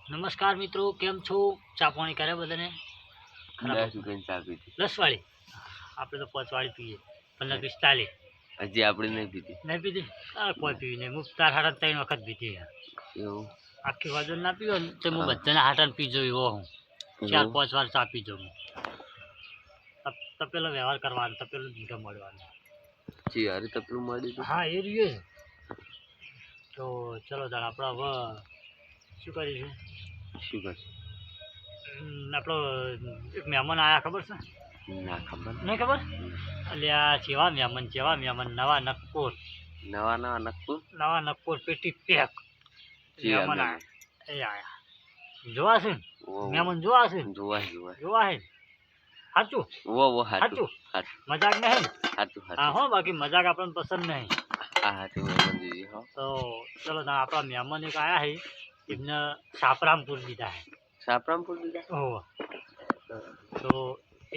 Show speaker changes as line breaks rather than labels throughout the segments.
નમસ્કાર મિત્રો, કેમ છો? ચા પાણી કરે બધાને?
ચા પીધી
10 વાળી આપણે તો 5 વાળી પીએ, 15-45.
હજી આપણે નહીં પીધી.
નહીં પીધી? કોઈ પીવી નહીં. હું તાર હાટા 3 વખત પીધી.
એવું
આખી વાજન ના પીવો ને તો હું બધાના હાટાને પીજો એવો હું 4-5 વાર ચા પીજો હું. તપેલો વ્યવહાર કરવાનો, તપેલું જ મળવાનું.
જી યાર તપેલું મળી તો
હા એ રહ્યું છે. તો ચલો તાર આપણે હવે શું કરીશું?
શું કર
આપણો એક મહેમાન આવ્યા, ખબર છે?
ના ખબર
નહીં ખબર? અલ્યા જેવા મહેમાન નવા નકપોર નવા નકપોર પેટી પેક મહેમાન આવ્યા. એ આયા જોવા છે ને? મહેમાન જોવા છે? જોવા છે સાચું? સાચું મજાક નહીં. હા હો, બાકી મજાક આપણને પસંદ નહીં. તો ચલો આપણા મહેમાન એક આયા છે, એમને સાપરામપુર દીધા છે. ઓહ, તો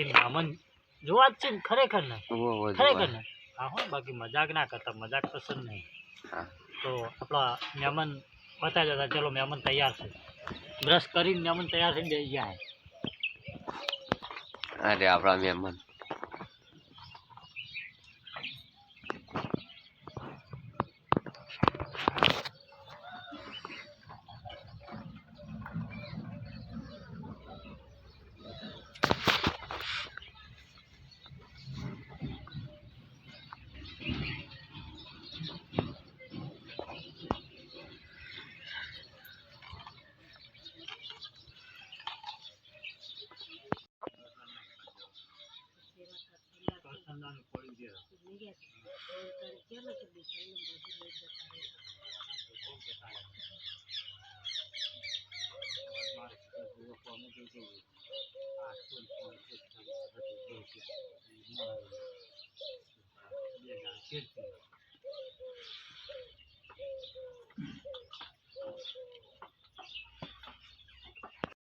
એ મહેમાન જોવા જ છે ને? ખરેખર ને? ખરેખર ને? હા હો, બાકી મજાક ના કરતા, મજાક પસંદ નહીં. તો આપણા મહેમાન બતાવી દેતા. ચલો મહેમાન તૈયાર છે, બ્રશ કરીને મહેમાન તૈયાર થઈને બેસી ગયા છે.
અરે આપણા મહેમાન